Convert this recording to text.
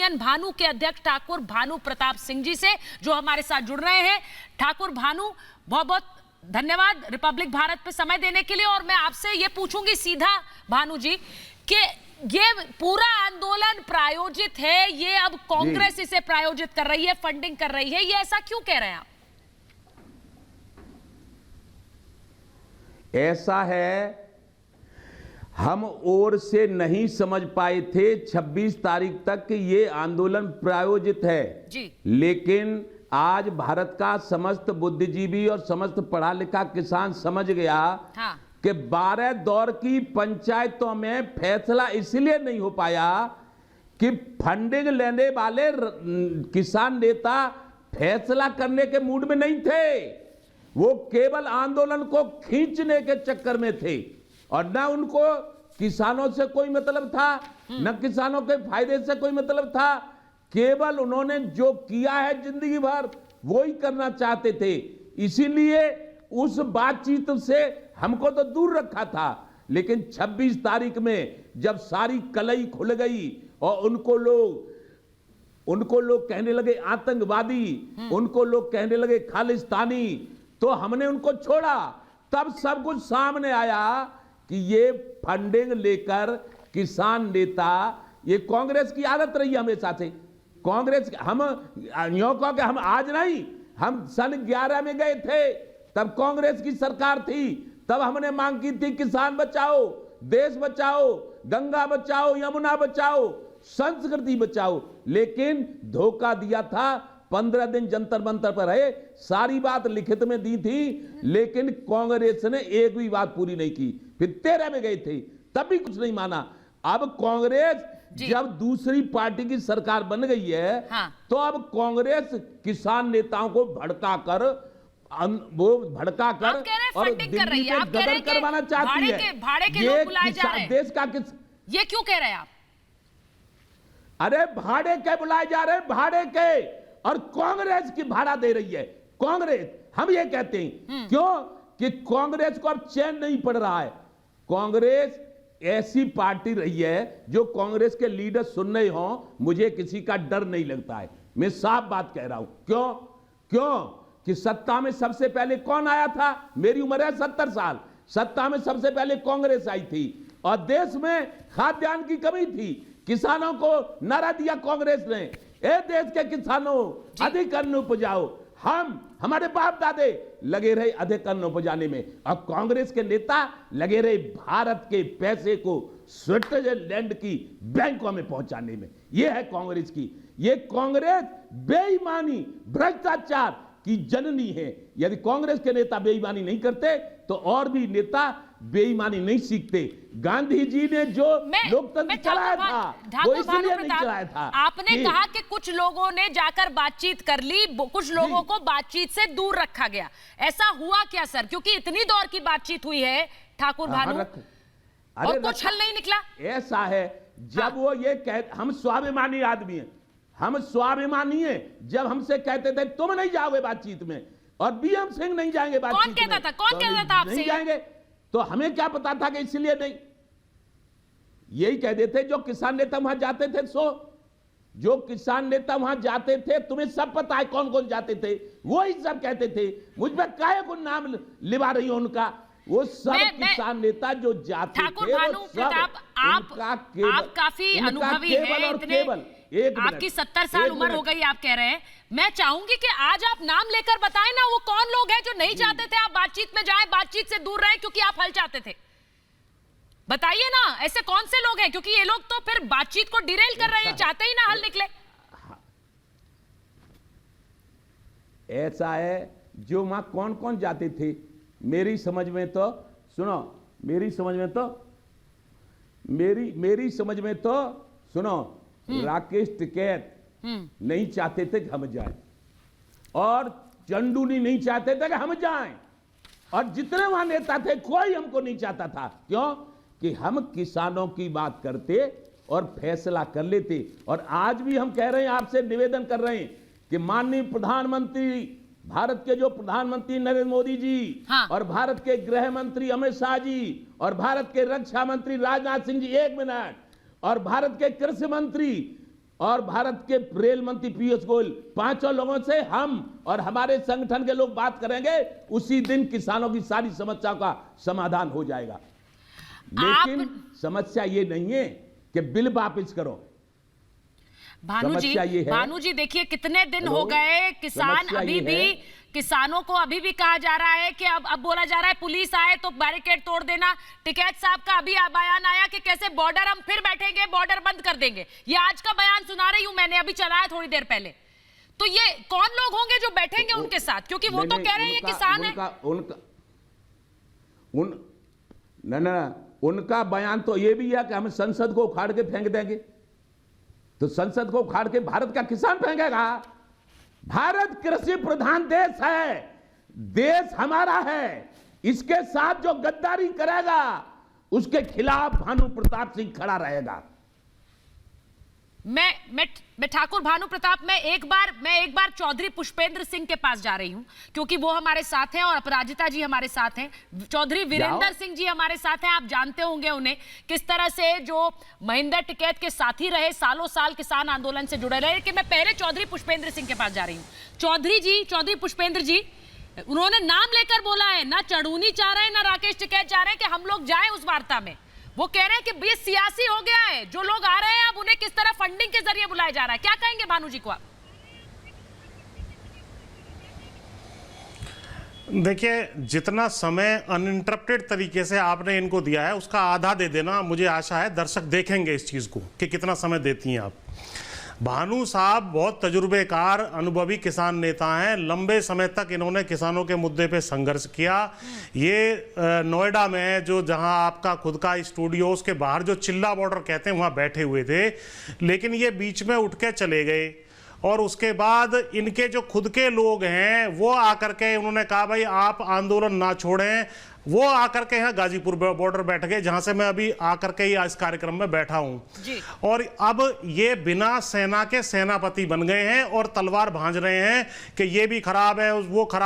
आंदोलन भानु के अध्यक्ष ठाकुर भानु प्रताप सिंह जी से, जो हमारे साथ जुड़ रहे हैं। ठाकुर भानु, बहुत बहुत धन्यवाद रिपब्लिक भारत पे समय देने के लिए। और मैं आपसे ये पूछूंगी सीधा भानु जी कि ये पूरा आंदोलन प्रायोजित है, ये अब कांग्रेस इसे प्रायोजित कर रही है, फंडिंग कर रही है, ये ऐसा क्यों कह रहे हैं आप? ऐसा है, हम और से नहीं समझ पाए थे 26 तारीख तक कि ये आंदोलन प्रायोजित है जी। लेकिन आज भारत का समस्त बुद्धिजीवी और समस्त पढ़ा लिखा किसान समझ गया हाँ। कि 12 दौर की पंचायतों में फैसला इसलिए नहीं हो पाया कि फंडिंग लेने वाले किसान नेता फैसला करने के मूड में नहीं थे, वो केवल आंदोलन को खींचने के चक्कर में थे और न उनको किसानों से कोई मतलब था, न किसानों के फायदे से कोई मतलब था। केवल उन्होंने जो किया है जिंदगी भर वो ही करना चाहते थे, इसीलिए उस बातचीत से हमको तो दूर रखा था। लेकिन 26 तारीख में जब सारी कलई खुल गई और उनको लोग कहने लगे आतंकवादी, उनको लोग कहने लगे खालिस्तानी, तो हमने उनको छोड़ा। तब सब कुछ सामने आया कि ये फंडिंग लेकर किसान नेता, ये कांग्रेस की आदत रही हमेशा से। कांग्रेस हम यूं कहो कि हम आज नहीं, हम सन 11 में गए थे, तब कांग्रेस की सरकार थी, तब हमने मांग की थी किसान बचाओ, देश बचाओ, गंगा बचाओ, यमुना बचाओ, संस्कृति बचाओ। लेकिन धोखा दिया था, 15 दिन जंतर मंतर पर रहे, सारी बात लिखित में दी थी, लेकिन कांग्रेस ने एक भी बात पूरी नहीं की। फिर 13 में गए थे, तब भी कुछ नहीं माना। अब कांग्रेस जब दूसरी पार्टी की सरकार बन गई है हाँ। तो अब कांग्रेस किसान नेताओं को भड़काकर और दिल्ली में गदर करवाना चाहती है। भाड़े के लोग बुलाए जा रहे हैं। देश का ये क्यों कह रहे हैं आप? अरे भाड़े के बुलाए जा रहे हैं, भाड़े के, और कांग्रेस की भाड़ा दे रही है कांग्रेस। हम ये कहते हैं क्यों कि कांग्रेस को अब चैन नहीं पड़ रहा है। कांग्रेस ऐसी पार्टी रही है जो कांग्रेस के लीडर सुन रहे हो, मुझे किसी का डर नहीं लगता है, मैं साफ बात कह रहा हूं। क्यों कि सत्ता में सबसे पहले कौन आया था? मेरी उम्र है 70 साल, सत्ता में सबसे पहले कांग्रेस आई थी और देश में खाद्यान्न की कमी थी, किसानों को नारा दिया कांग्रेस ने, ए देश के किसानों अधिक अन्न उपजाओ। हमारे बाप दादे लगे रहे अधिक अन्न उपजाने में, और कांग्रेस के नेता लगे रहे भारत के पैसे को स्विट्जरलैंड की बैंकों में पहुंचाने में। यह है कांग्रेस की। यह कांग्रेस बेईमानी भ्रष्टाचार की जननी है। यदि कांग्रेस के नेता बेईमानी नहीं करते तो और भी नेता बेईमानी नहीं सीखते। गांधी जी ने जो लोकतंत्र चलाया था वो इसलिए नहीं चलाया था। आपने कहा कि कुछ लोगों ने जाकर बातचीत कर ली, कुछ लोगों को बातचीत से दूर रखा गया, ऐसा हुआ क्या सर? क्योंकि इतनी दौर की बातचीत हुई है ठाकुर भानु और कुछ हल नहीं निकला। ऐसा है, जब वो ये कह, हम स्वाभिमानी आदमी हैं, हम स्वाभिमानी हैं। जब हमसे कहते थे तुम नहीं जाओगे बातचीत में और बीएम सिंह नहीं जाएंगे बातचीत में, कौन कहता था आपसे नहीं जाएंगे, तो हमें क्या पता था कि इसलिए नहीं। यही कह देते जो किसान नेता वहां जाते थे, जो किसान नेता वहां जाते थे, तुम्हें सब पता है कौन कौन जाते थे, वो ही सब कहते थे। मुझ पर काहे को नाम लिवा रही हो उनका? वो सब किसान नेता जो जाते ठाकुर भानु प्रताप, आप काफी अनुभवी हैं, आपकी 70 साल उम्र हो गई, आप कह रहे हैं। मैं चाहूंगी कि आज आप नाम लेकर बताएं ना, वो कौन लोग हैं जो नहीं चाहते थे आप बातचीत में जाएं, बातचीत से दूर रहे क्योंकि आप हल चाहते थे। बताइए ना, ऐसे कौन से लोग हैं? क्योंकि ये लोग तो फिर बातचीत को डिरेल कर रहे हैं, चाहते ही ना हल निकले। ऐसा है, जो वहां कौन कौन जाते थे, मेरी समझ में तो सुनो, मेरी समझ में तो सुनो, राकेश टिकैत नहीं चाहते थे कि हम जाएं, और चंदूनी नहीं चाहते थे कि हम जाएं, और जितने वहां नेता थे कोई हमको नहीं चाहता था। क्यों कि हम किसानों की बात करते और फैसला कर लेते। और आज भी हम कह रहे हैं, आपसे निवेदन कर रहे हैं कि माननीय प्रधानमंत्री, भारत के जो प्रधानमंत्री नरेंद्र मोदी जी और भारत के गृह मंत्री अमित शाह जी और भारत के रक्षा मंत्री राजनाथ सिंह जी, 1 मिनट, और भारत के कृषि मंत्री और भारत के रेल मंत्री पीयूष गोयल, 5 लोगों से हम और हमारे संगठन के लोग बात करेंगे, उसी दिन किसानों की सारी समस्याओं का समाधान हो जाएगा। लेकिन समस्या ये नहीं है कि बिल वापस करो। भानु जी देखिए कितने दिन हो गए, किसान अभी भी, किसानों को अभी भी कहा जा रहा है कि अब बोला जा रहा है पुलिस आए तो बैरिकेड तोड़ देना। टिकैत साहब का अभी बयान आया कि कैसे बॉर्डर हम फिर बैठेंगे, बॉर्डर बंद कर देंगे। ये आज का बयान सुना रही हूं मैंने, अभी चलाया थोड़ी देर पहले। तो ये कौन लोग होंगे जो बैठेंगे उनके साथ, क्योंकि वो तो कह रहे हैं किसान है। उनका बयान तो ये भी है कि हम संसद को उखाड़ के फेंक देंगे। तो संसद को उखाड़ के भारत का किसान फेंकेगा? भारत कृषि प्रधान देश है, देश हमारा है। इसके साथ जो गद्दारी करेगा उसके खिलाफ भानु प्रताप सिंह खड़ा रहेगा। मैं ठाकुर भानु प्रताप, मैं एक बार चौधरी पुष्पेंद्र सिंह के पास जा रही हूं, क्योंकि वो हमारे साथ हैं और अपराजिता जी हमारे साथ हैं, चौधरी वीरेंद्र सिंह जी हमारे साथ हैं। आप जानते होंगे उन्हें, किस तरह से जो महेंद्र टिकैत के साथी रहे, सालों साल किसान आंदोलन से जुड़े रहे। कि मैं पहले चौधरी पुष्पेंद्र सिंह के पास जा रही हूँ। चौधरी पुष्पेंद्र जी, उन्होंने नाम लेकर बोला है, ना चढ़ूनी चाह रहे हैं ना राकेश टिकैत चाह रहे हैं कि हम लोग जाए उस वार्ता में। वो कह रहे हैं कि ये सियासी हो गया है, जो लोग आ रहे हैं अब उन्हें किस तरह फंडिंग के जरिए बुलाया जा रहा है। क्या कहेंगे भानु जी को आप? देखिए, जितना समय अनइंटरप्टेड तरीके से आपने इनको दिया है उसका आधा दे देना। मुझे आशा है दर्शक देखेंगे इस चीज को कि कितना समय देती हैं आप। भानु साहब बहुत तजुर्बेकार, अनुभवी किसान नेता हैं। लंबे समय तक इन्होंने किसानों के मुद्दे पे संघर्ष किया। ये नोएडा में जो जहां आपका खुद का स्टूडियो, उसके बाहर जो चिल्ला बॉर्डर कहते हैं वहां बैठे हुए थे, लेकिन ये बीच में उठ के चले गए। और उसके बाद इनके जो खुद के लोग हैं वो आकर के उन्होंने कहा भाई आप आंदोलन ना छोड़ें। वो आकर के यहाँ गाजीपुर बॉर्डर बैठ गए, जहां से मैं अभी आकर के इस कार्यक्रम में बैठा हूं। और अब ये बिना सेना के सेनापति बन गए हैं और तलवार भांज रहे हैं कि ये भी खराब है, वो खराब